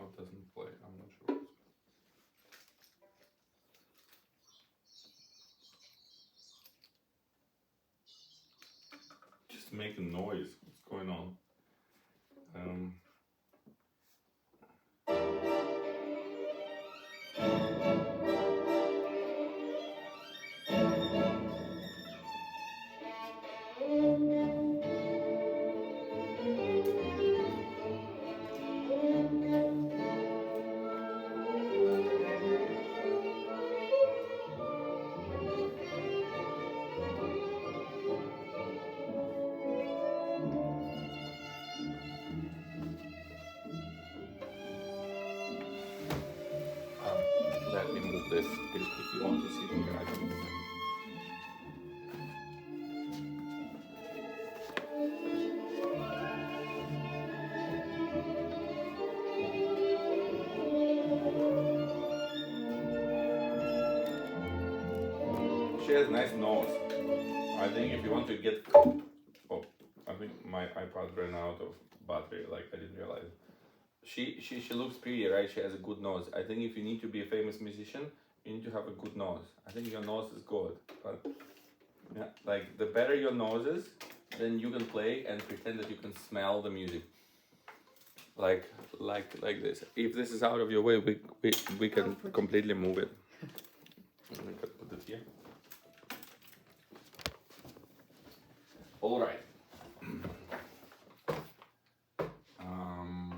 Now it doesn't play. I'm not sure. Just making noise. What's going on? Let me move this if you want to see the guy. She has nice nose. I think if you want to get... Oh, I think my iPad ran out of battery, like I didn't realize. She looks pretty, right? She has a good nose. I think if you need to be a famous musician, you need to have a good nose. I think your nose is good, but yeah, like the better your nose is, then you can play and pretend that you can smell the music. Like this. If this is out of your way, we can completely move it. We could put it here. All right. I'm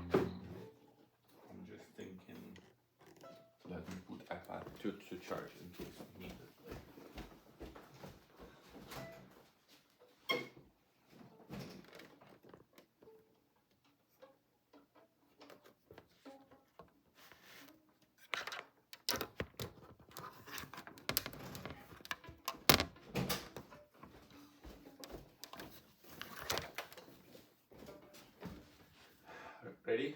just thinking. Let me put iPad to charge in case we need it. Ready?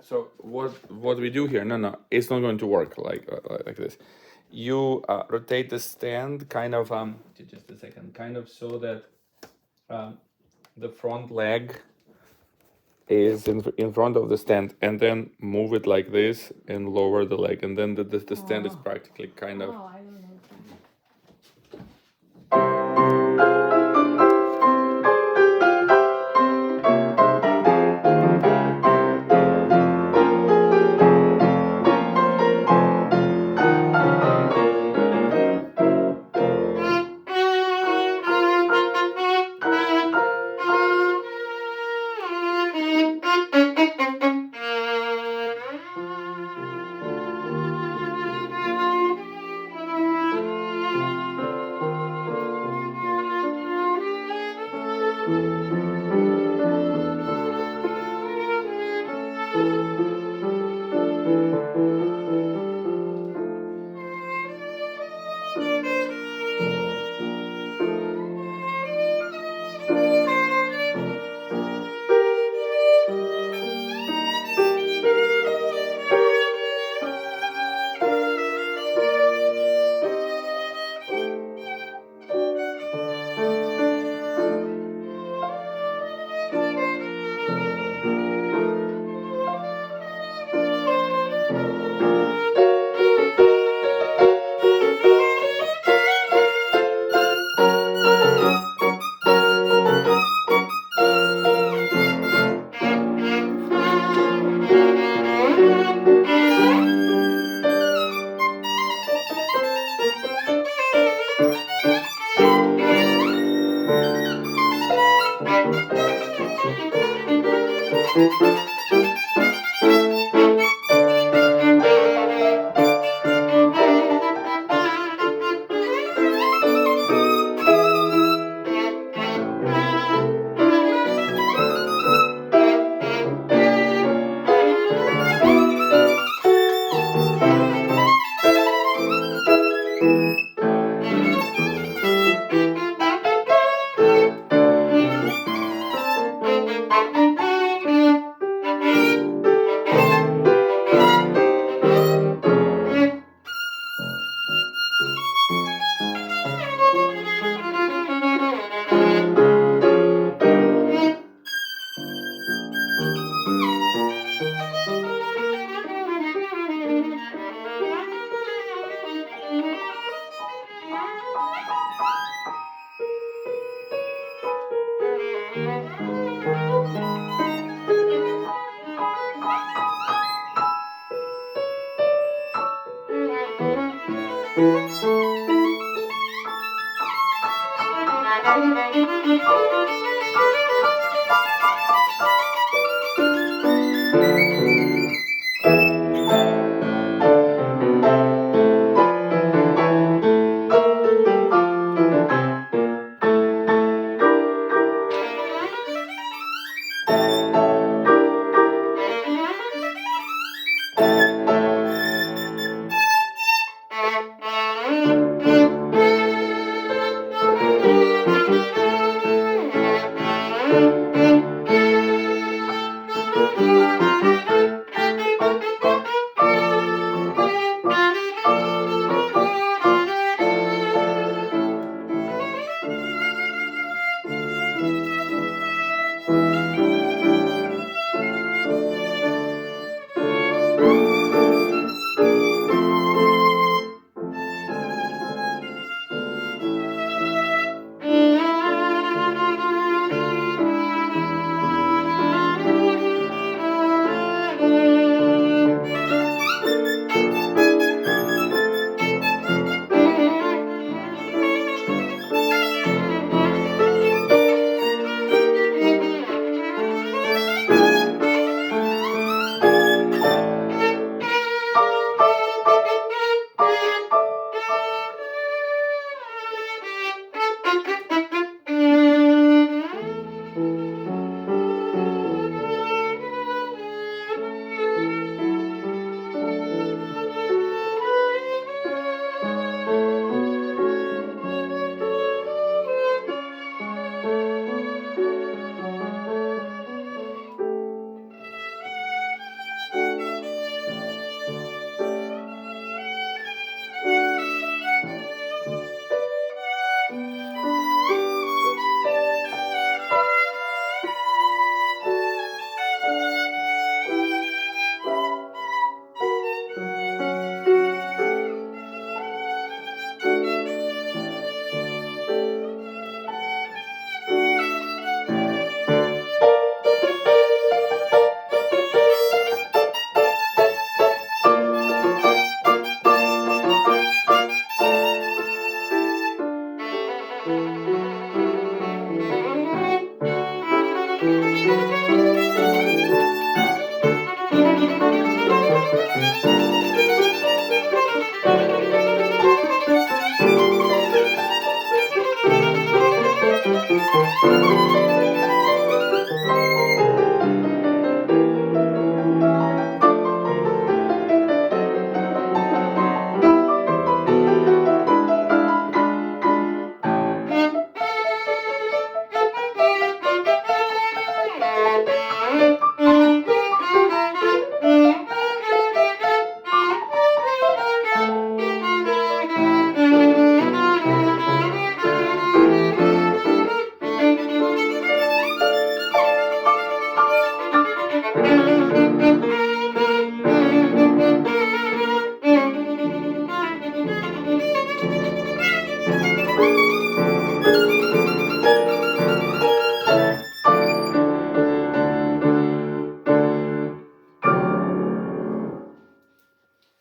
So what we do here? No, it's not going to work like this. You rotate the stand, kind of just a second, kind of so that the front leg is in front of the stand, and then move it like this and lower the leg, and then the stand is practically kind of. Oh, I don't know.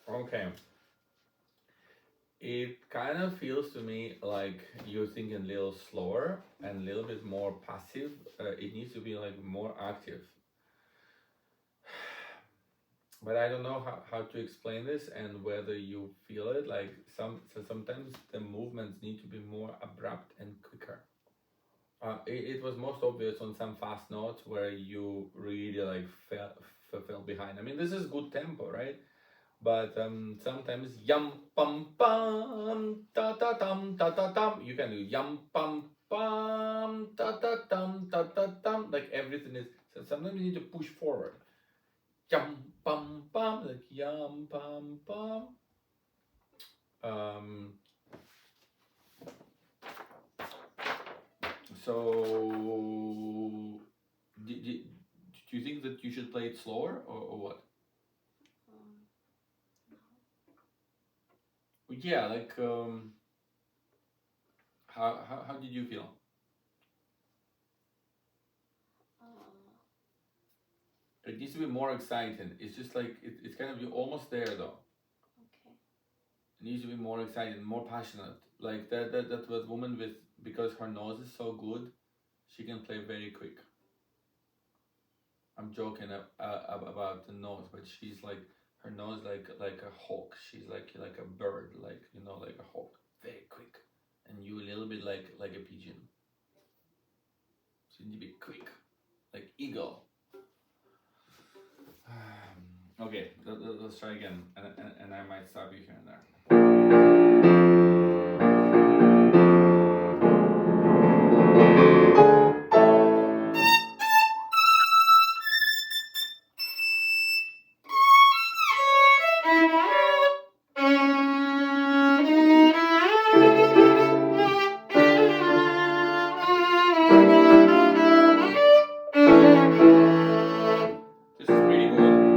Okay. It kind of feels to me like you're thinking a little slower and a little bit more passive. It needs to be like more active. but I don't know how to explain this and whether you feel it. Like sometimes the movements need to be more abrupt and quicker. It was most obvious on some fast notes where you really like fell behind. I mean, this is good tempo, right? But sometimes yum pum pum ta ta tum ta ta tum. You can do yum pum pum ta ta tum ta ta tum. Like everything is. So sometimes you need to push forward. Yum pum pum, like yum pum pum. Um, so, do you think that you should play it slower or what? Um, Yeah, like how did you feel? uh, It needs to be more exciting. It's just like it's kind of you're almost there though. okay. It needs to be more exciting, more passionate. Like that woman with because her nose is so good, she can play very quick. I'm joking about the nose, but she's like her nose like a hawk. She's like a bird, like you know, like a hawk, very quick, and you a little bit like a pigeon. So you need to be quick, like eagle. Okay, let's try again, and I might stop you here and there. This is pretty good.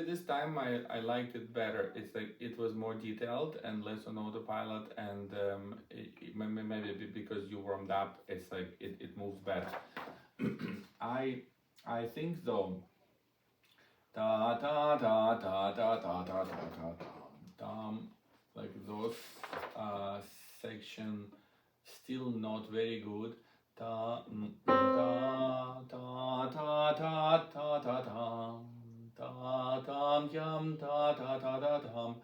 This time I liked it better. It's like it was more detailed and less on autopilot, and maybe because you warmed up, it's like it moves better. I I think though, da da da da da da da da da dum, like those section still not very good. Da da da da da da da da dum yum da dum.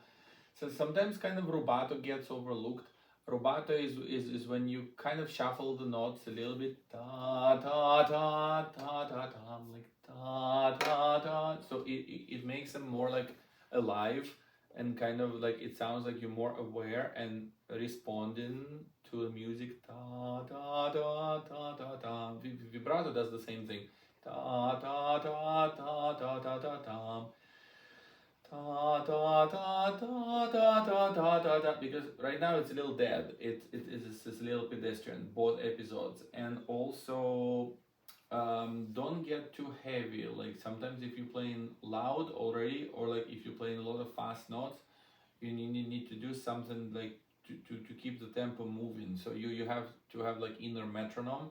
So sometimes kind of rubato gets overlooked. Rubato is when you kind of shuffle the notes a little bit. Da da da da da da, like da da da. So it makes them more like alive, and kind of like it sounds like you're more aware and responding to the music. Da da da da da da. Vibrato does the same thing. Da da da da da da da da. Da da da da da da da da da, because right now it's a little dead. It is a little pedestrian, both episodes. And also don't get too heavy. Like sometimes if you're playing loud already, or like if you're playing a lot of fast notes, you need to do something like to keep the tempo moving. So you have to have like inner metronome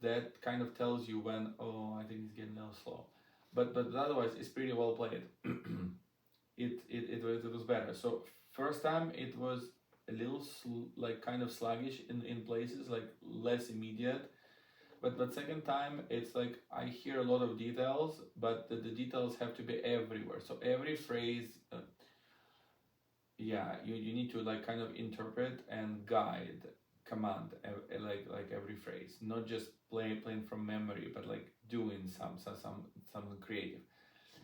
that kind of tells you when, oh, I think it's getting a little slow. But otherwise it's pretty well played. It was better. So first time it was a little like kind of sluggish in places, like less immediate. But second time it's like I hear a lot of details, but the details have to be everywhere. So every phrase, yeah, you need to like kind of interpret and guide, command like every phrase, not just playing from memory, but like doing something creative.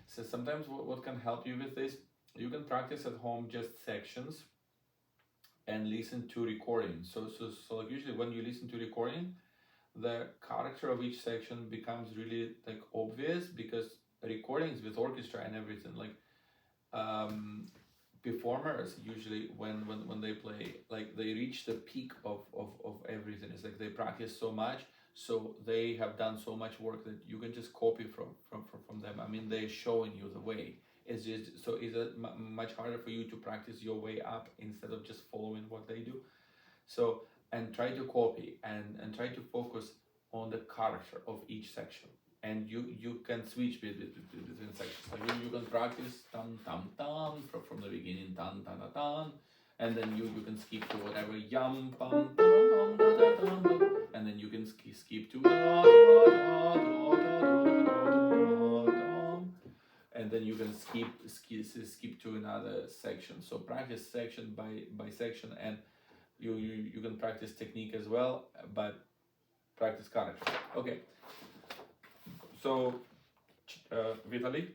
So sometimes what can help you with this, you can practice at home just sections and listen to recordings. So like usually when you listen to recording, the character of each section becomes really like obvious, because recordings with orchestra and everything, like um performers usually when they play, like they reach the peak of everything. It's like they practice so much, so they have done so much work that you can just copy from them. I mean, they're showing you the way. It's just so is it much harder for you to practice your way up instead of just following what they do. So, and try to copy and try to focus on the character of each section. And you can switch between sections. Like you can practice tan tam tan from the beginning, tan tan tan tan, and then you can skip to whatever yum pam tam da da dum dum, and then you can skip to da da da da da da da, and then you can skip to another section. So practice section by section, and you can practice technique as well, but practice character. Okay, so Vitaly.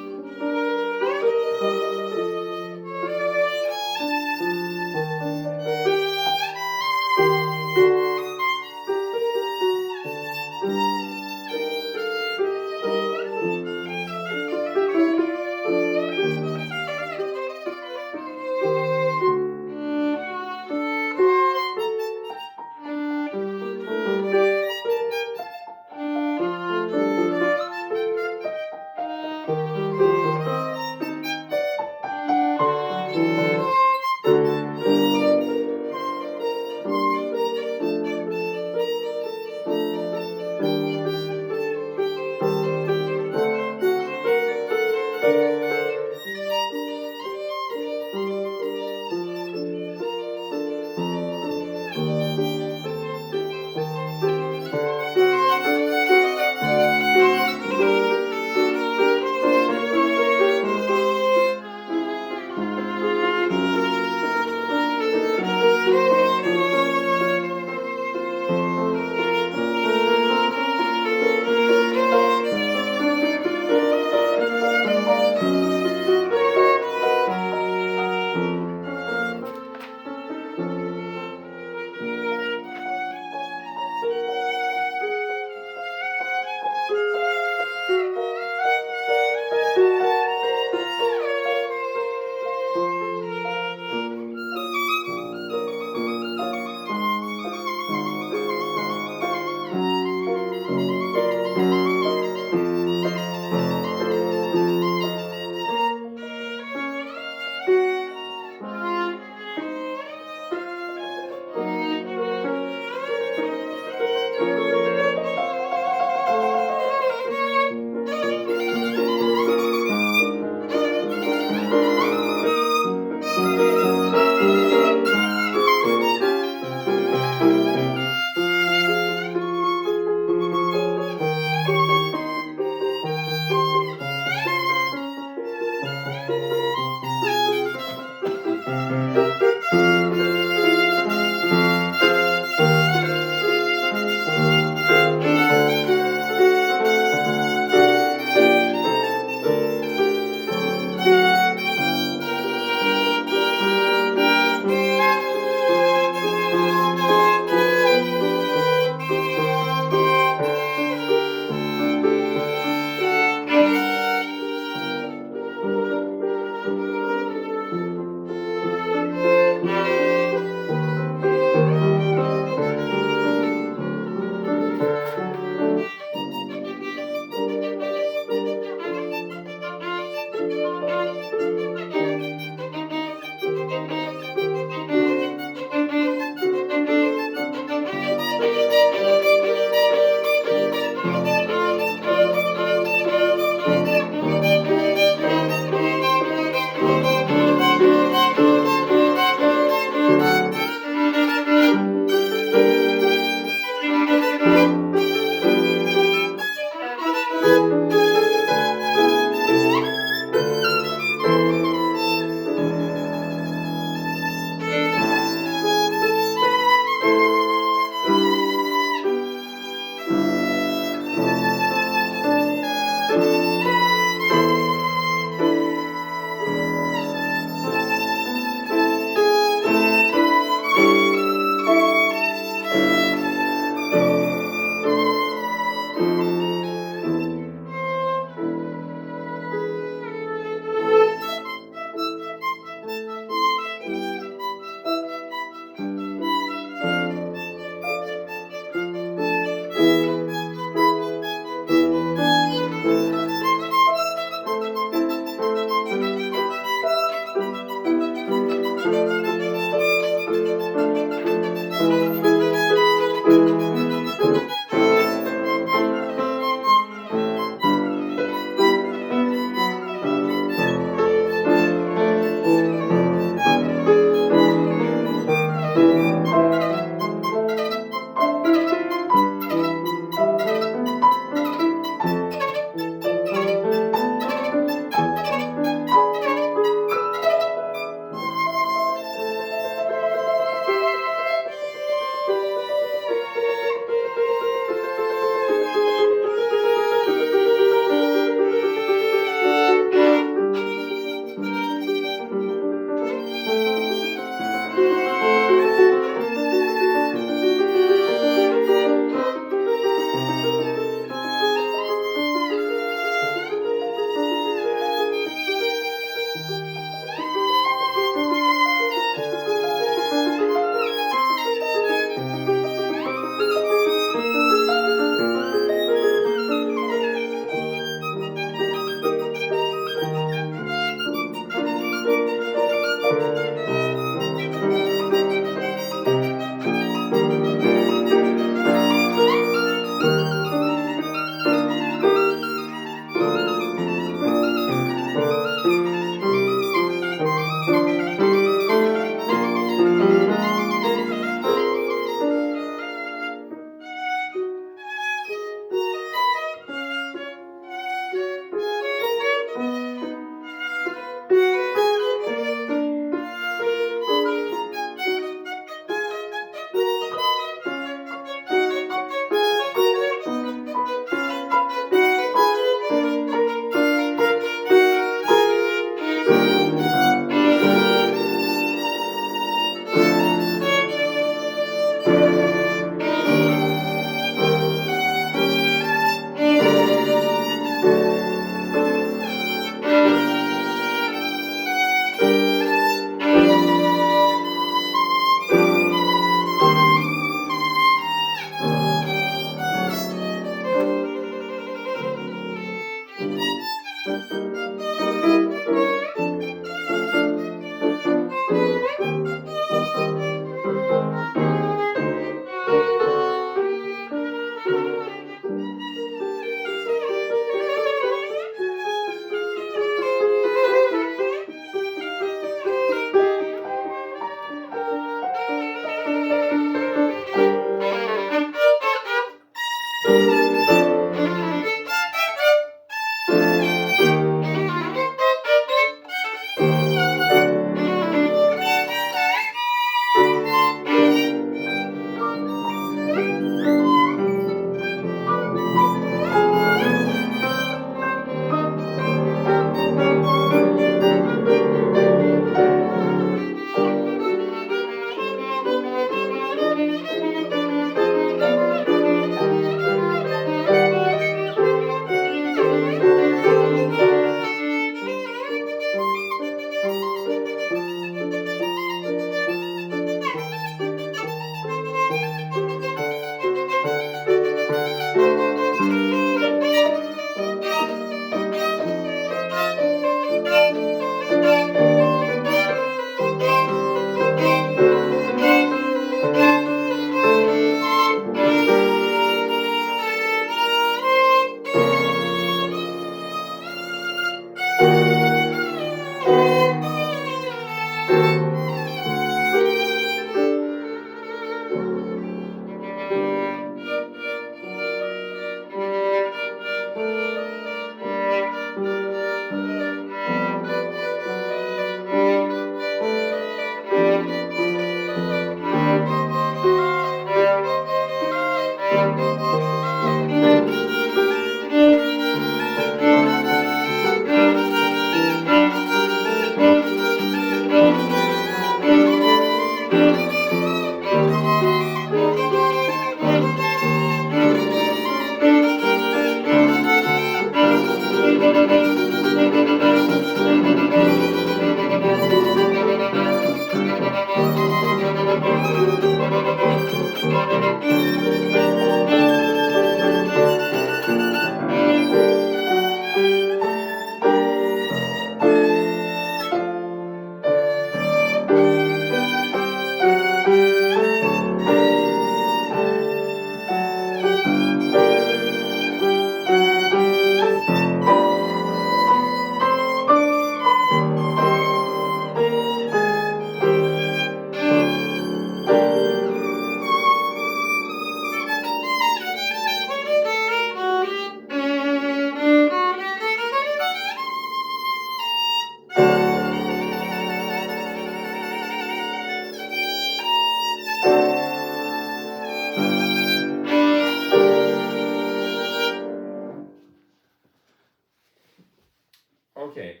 Okay,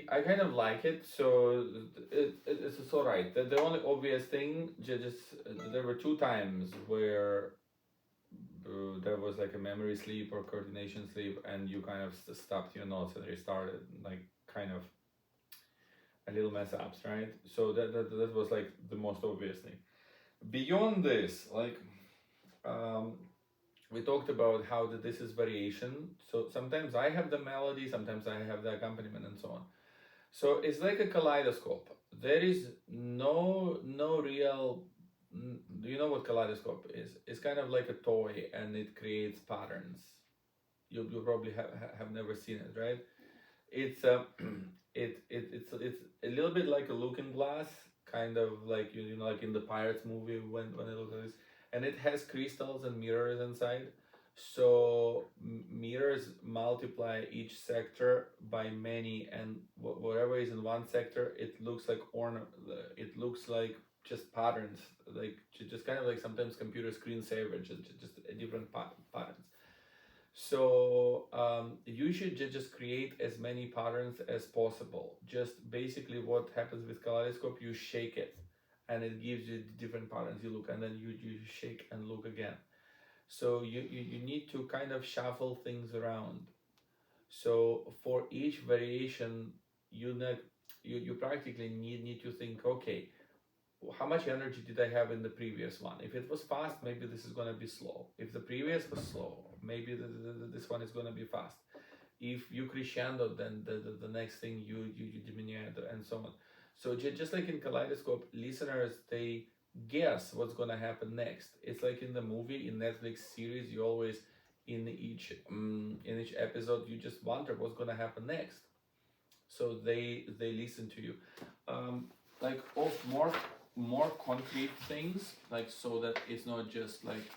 I kind of like it. So it's all right. The only obvious thing, just there were two times where there was like a memory sleep or coordination sleep, and you kind of stopped your notes and restarted, like kind of a little mess ups, right? So that was like the most obvious thing. Beyond this, like um, we talked about how this is variation. So sometimes I have the melody, sometimes I have the accompaniment, and so on. So it's like a kaleidoscope. There is no real. Do you know what kaleidoscope is? It's kind of like a toy, and it creates patterns. You probably have never seen it, right? It's it's a little bit like a looking glass, kind of like you know like in the Pirates movie when I look at this, and it has crystals and mirrors inside. So mirrors multiply each sector by many, and whatever is in one sector, it looks like It looks like just patterns, like just kind of like sometimes computer screensaver, just a different patterns. So you should just create as many patterns as possible. Just basically what happens with kaleidoscope, you shake it and it gives you different patterns. You look and then you shake and look again. So you need to kind of shuffle things around. So for each variation, you practically need to think, okay, how much energy did I have in the previous one? If it was fast, maybe this is going to be slow. If the previous was slow, maybe this one is going to be fast. If you crescendo, then the next thing you diminuendo and so on. So just like in kaleidoscope, listeners, they guess what's going to happen next. It's like in the movie, in Netflix series, you always in each episode you just wonder what's going to happen next. So they listen to you, like of more concrete things, like so that it's not just like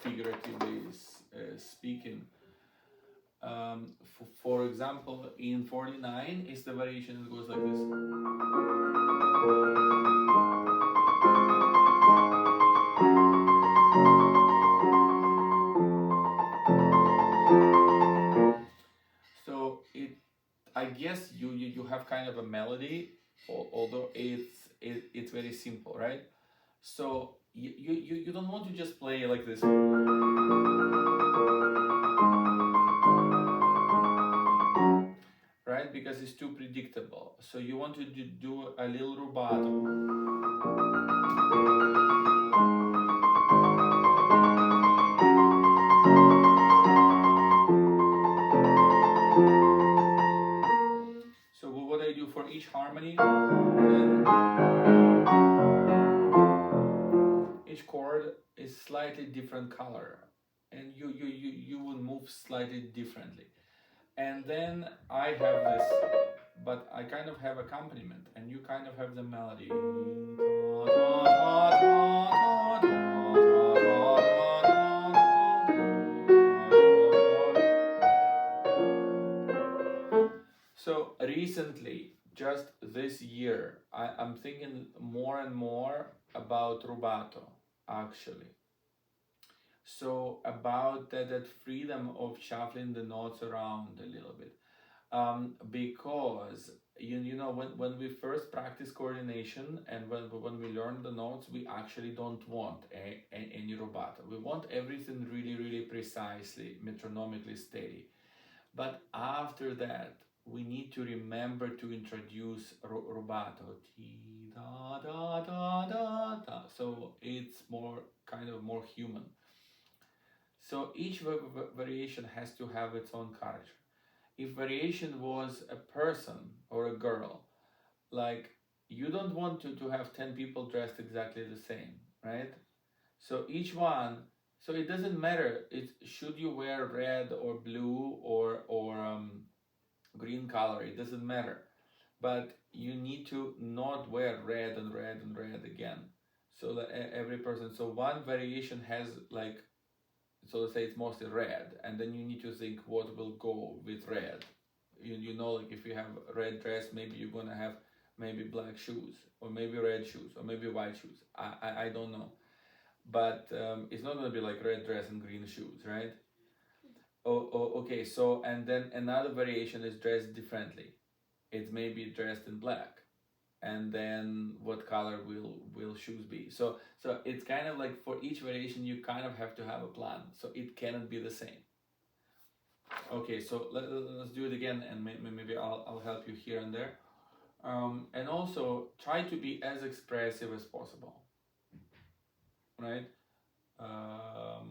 figuratively speaking. For example, in 49 is the variation that goes like this. So I guess you have kind of a melody, although it's very simple, right? So you don't want to just play like this, right? Because it's too predictable. So you want to do a little rubato. So what I do for each harmony, each chord is slightly different color, and you will move slightly differently. And then I have this, but I kind of have accompaniment, and you kind of have the melody. So recently, just this year, I'm thinking more and more about rubato, actually. So about that freedom of shuffling the notes around a little bit. Because you know when we first practice coordination and when we learn the notes, we actually don't want any rubato. We want everything really precisely, metronomically steady. But after that, we need to remember to introduce rubato. Ti da da da da so it's more kind of more human. So each variation has to have its own character. If variation was a person or a girl, like you don't want to have 10 people dressed exactly the same, right? So each one, so it doesn't matter. It should you wear red or blue or green color. It doesn't matter, but you need to not wear red and red and red again. So that every person. So one variation has like, so let's say it's mostly red, and then you need to think what will go with red. You know, like if you have a red dress, maybe you're gonna have maybe black shoes, or maybe red shoes, or maybe white shoes. I don't know, but it's not gonna be like red dress and green shoes, right? Okay. So and then another variation is dressed differently. It may be dressed in black, and then what color will shoes be? So it's kind of like for each variation you kind of have to have a plan. So it cannot be the same. Okay, so let's do it again, and maybe I'll help you here and there. And also try to be as expressive as possible, right? Um,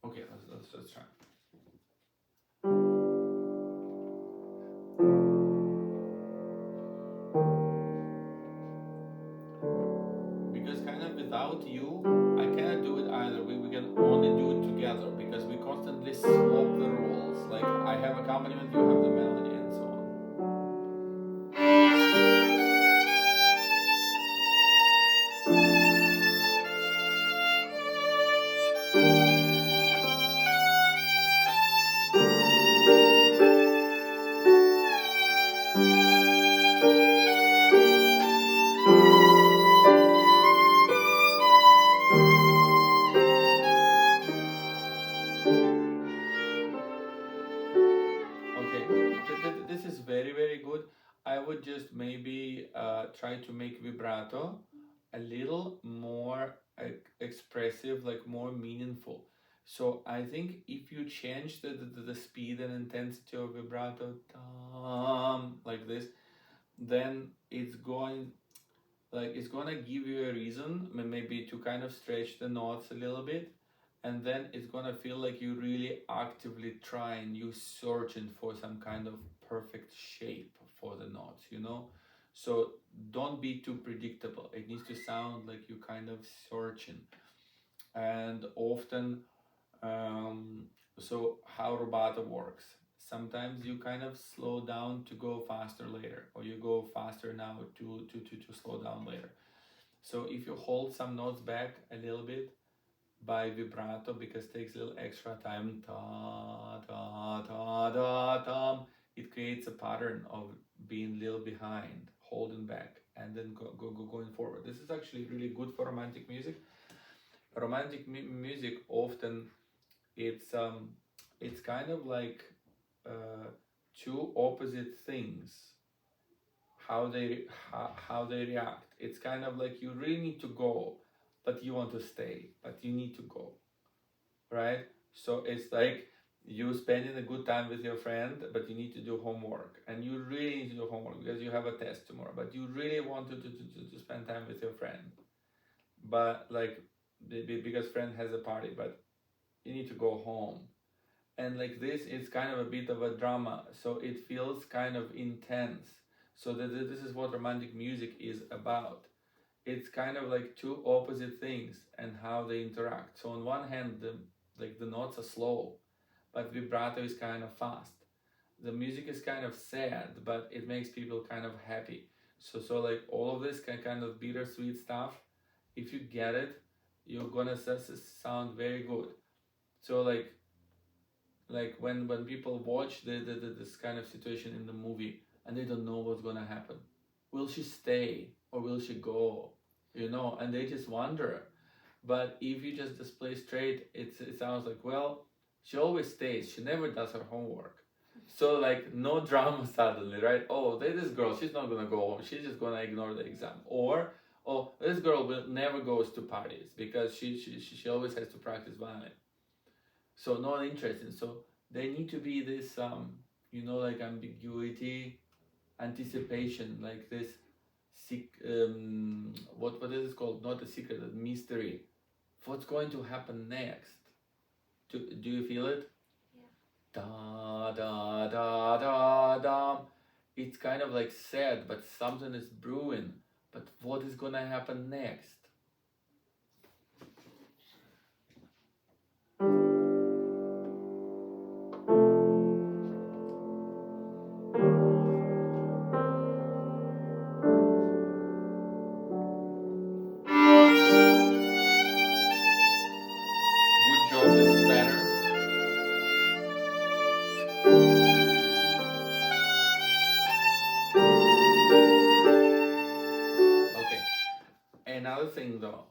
okay, let's try. Because kind of without you, I cannot do it either. We can only do it together because we constantly swap the roles. Like I have accompaniment, you have the melody, and so on. Okay, this is very good. I would just maybe try to make vibrato a little more expressive, like more meaningful. So I think if you change the speed and intensity of vibrato, like this, then it's gonna give you a reason maybe to kind of stretch the notes a little bit, and then it's gonna feel like you really actively trying, you searching for some kind of perfect shape for the notes, you know. So don't be too predictable. It needs to sound like you kind of searching. And often um, so how rubato works, sometimes you kind of slow down to go faster later, or you go faster now to slow down later. So if you hold some notes back a little bit by vibrato, because it takes a little extra time, ta ta ta ta ta, it creates a pattern of being a little behind, holding back, and then going forward. This is actually really good for romantic music. Romantic music often it's kind of like uh, two opposite things, how they react. It's kind of like you really need to go, but you want to stay, but you need to go, right? So it's like you spending a good time with your friend, but you need to do homework, and you really need to do homework because you have a test tomorrow, but you really want to spend time with your friend, but like because friend has a party, but you need to go home. And like this, it's kind of a bit of a drama, so it feels kind of intense. So this is what romantic music is about. It's kind of like two opposite things and how they interact. So on one hand, the notes are slow, but vibrato is kind of fast. The music is kind of sad, but it makes people kind of happy. So like all of this kind of bittersweet stuff, if you get it, you're gonna sound very good. So like when people watch this kind of situation in the movie and they don't know what's gonna happen, will she stay or will she go, you know, and they just wonder. But if you just display straight, it sounds like, well, she always stays, she never does her homework. So like no drama suddenly, right? Oh, this girl, she's not gonna go home, she's just gonna ignore the exam. Or oh, this girl will never goes to parties because she always has to practice violin, so not interesting. So there need to be this you know, like ambiguity, anticipation, like this what is it called? Not a secret, a mystery. What's going to happen next? Do you feel it? Yeah. Da da da da da. It's kind of like sad, but something is brewing. But what is gonna happen next? Good job, this is better. Okay. Another thing though,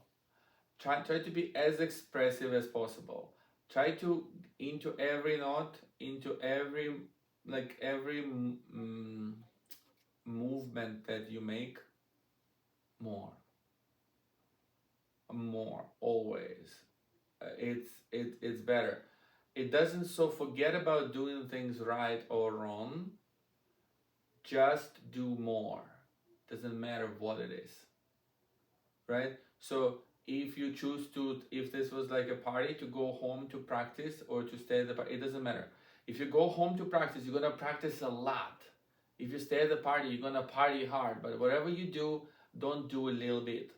try to be as expressive as possible. Try to into every note, into every movement that you make, more, always. It's better. It doesn't, so forget about doing things right or wrong. Just do more. Doesn't matter what it is, right? So if you choose to, if this was like a party, to go home to practice or to stay at the party, it doesn't matter. If you go home to practice, you're gonna practice a lot. If you stay at the party, you're gonna party hard. But whatever you do, don't do a little bit.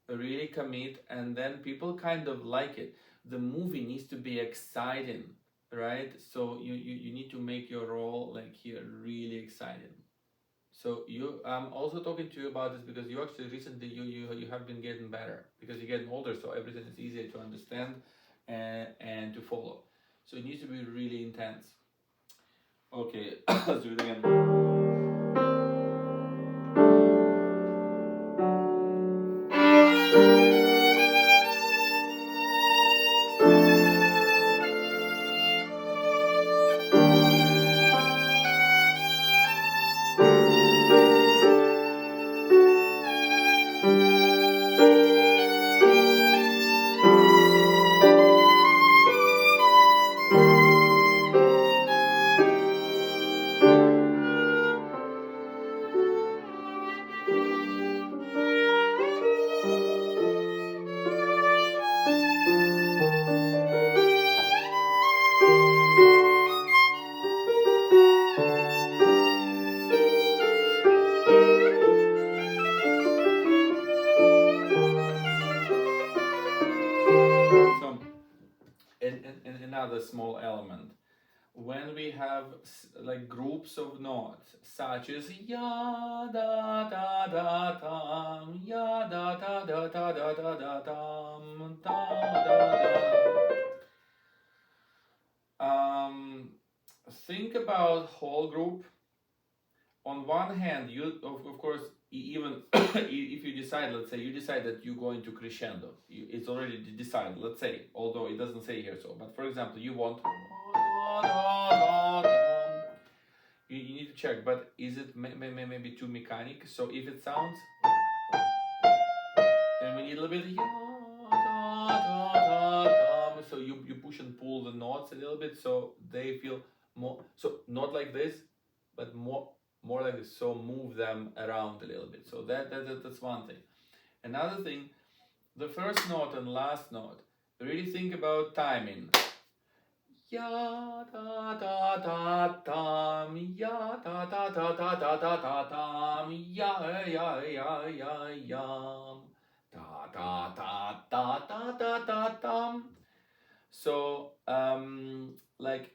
Really commit, and then people kind of like it. The movie needs to be exciting, right? So you need to make your role like here really exciting. So I'm also talking to you about this because you actually recently you have been getting better because you're getting older, so everything is easier to understand and to follow. So it needs to be really intense. Okay, let's do it again. So, and another small element, when we have like groups of notes, such as ya da da da dum, ya da da da da da da da dum, da da da. Think about whole group. On one hand, you of course, even if you decide, let's say you decide that you're going to crescendo, it's already decided, let's say, although it doesn't say here so, but for example, you want you need to check, but is it maybe too mechanic? So if it sounds, then we need a little bit so you push and pull the notes a little bit so they feel more, so not like this, but more like this, so move them around a little bit. So that's one thing. Another thing, the first note and last note, really think about timing. Ya da da da dum, ya da da da da da da da dum, ya yum, da da da da da da da dum. So like,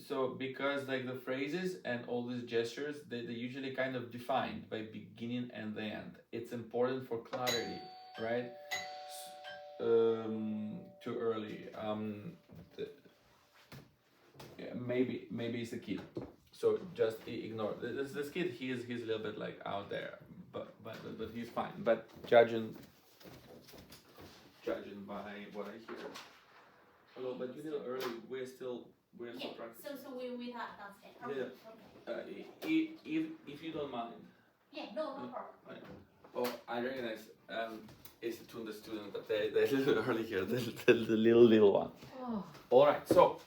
so because like the phrases and all these gestures, they usually kind of defined by beginning and the end. It's important for clarity, right? Too early. Yeah, maybe it's the kid. So just ignore this kid. He's a little bit like out there, but he's fine. But judging by what I hear. Hello, but you know early. We're still Yeah. practicing. So we have downstairs. Yeah. Okay. If you don't mind. Yeah. No problem. Oh, I recognize. It's a Tunda student, but they're a little early here. The little one. Oh. All right. So,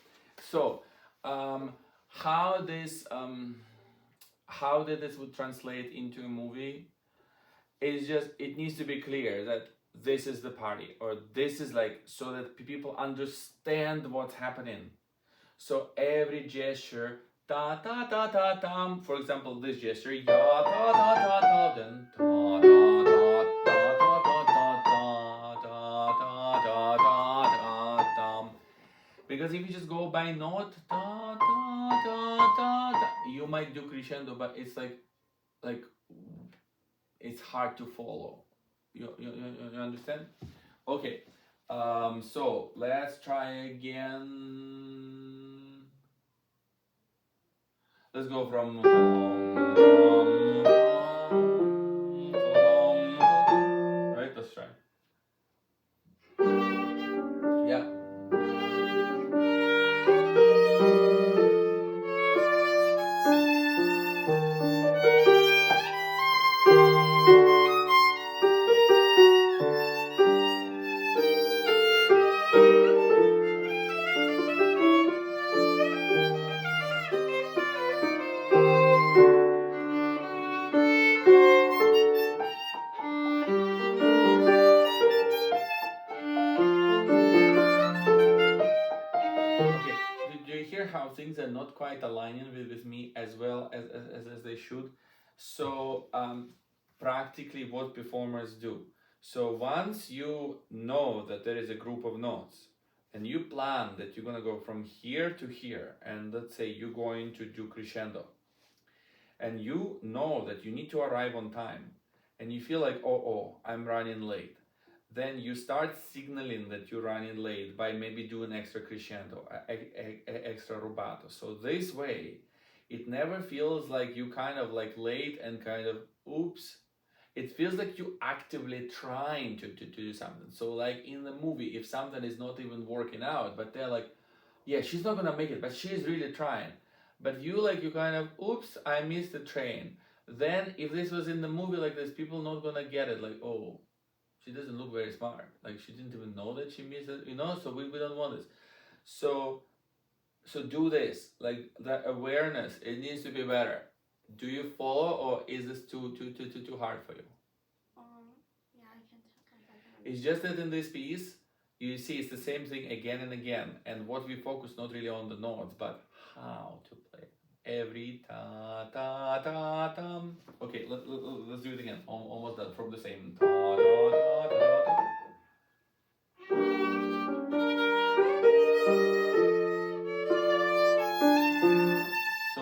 how this would translate into a movie is just, it needs to be clear that this is the party, or this is like, so that people understand what's happening. So every gesture, ta ta ta ta tam. For example, this gesture, ya ta ta ta ta, then ta ta ta ta ta ta ta ta ta ta ta ta tam. Because if you just go by note, ta ta ta ta ta, you might do crescendo, but it's like it's hard to follow. You understand? Okay. So let's try again. Let's go from right. Let's try. Yeah. Okay. Do you hear how things are not quite aligning with me as well as they should? So practically what performers do. So once you know that there is a group of notes and you plan that you're going to go from here to here, and let's say you're going to do crescendo, and you know that you need to arrive on time, and you feel like, oh, I'm running late, then you start signaling that you're running late by maybe doing extra crescendo, extra rubato. So this way, it never feels like you kind of like late and kind of oops. It feels like you actively trying to do something. So like in the movie, if something is not even working out, but they're like, yeah, she's not gonna make it, but she's really trying. But you kind of, oops, I missed the train. Then if this was in the movie like this, people not gonna get it. Like, oh, she doesn't look very smart. Like she didn't even know that she missed it, So we don't want this. So do this. Like the awareness, it needs to be better. Do you follow, or is this too hard for you? Yeah, I can tell. It's just that in this piece, you see it's the same thing again and again. And what we focus not really on the notes, but how to play. Every ta ta ta tam. Okay, let's do it again. Almost done from the same ta ta ta ta ta. So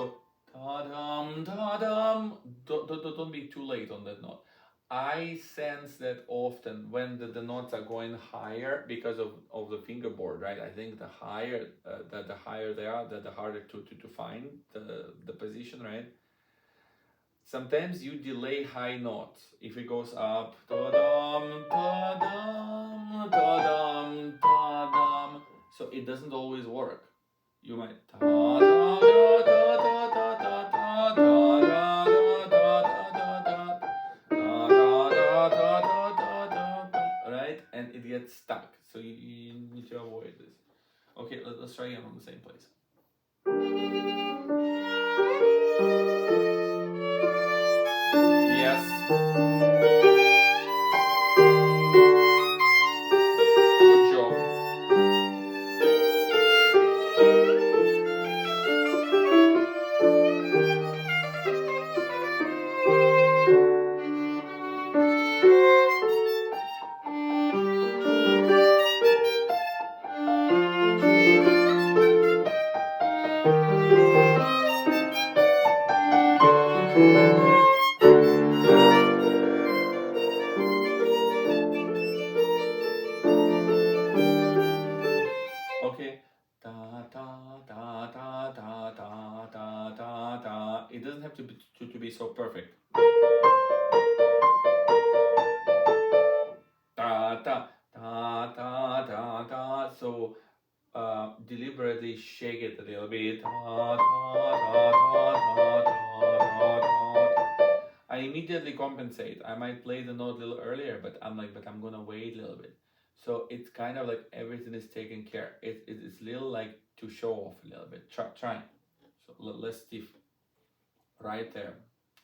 ta dum ta dum. Don't be too late on that note. I sense that often when the notes are going higher because of the fingerboard, right? I think the higher the higher they are, the harder to find the position, right? Sometimes you delay high notes. If it goes up, ta-dum, ta-dum, ta-dum, ta-dum, so it doesn't always work. You might right, and it gets stuck. So you need to avoid this. Okay, let's try again on the same place. Yes. Good job. Okay. Ta ta ta ta ta ta ta ta ta. It doesn't have to be so perfect. Ta ta ta ta ta ta. So deliberately shake it a little bit. Ta ta ta ta ta ta ta ta. I immediately compensate. I might play the note a little earlier, but I'm gonna wait a little bit. So it's kind of like everything is taken care. It's little like to show off a little bit. Try. So less stiff. right there.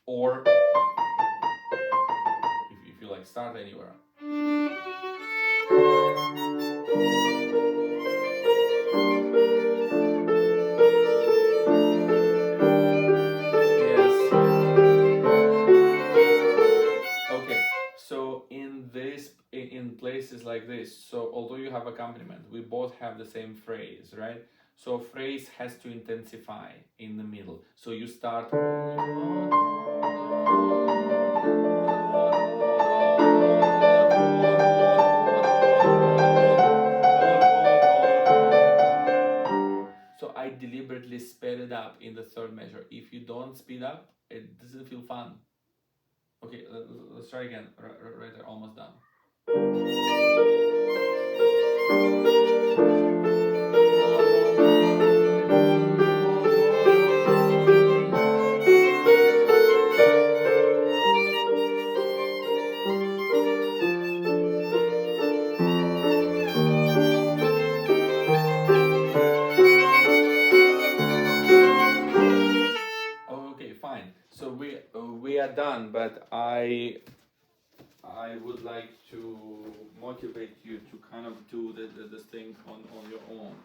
Or if you like, start anywhere. Yes. Okay. So in places like this, so although you have accompaniment, we both have the same phrase, right? So phrase has to intensify in the middle. So you start. So I deliberately sped it up in the third measure. If you don't speed up, it doesn't feel fun. Okay, let's try again. Right there, almost done. Okay, fine. So we are done, but I would like to motivate you to kind of do this thing on your own.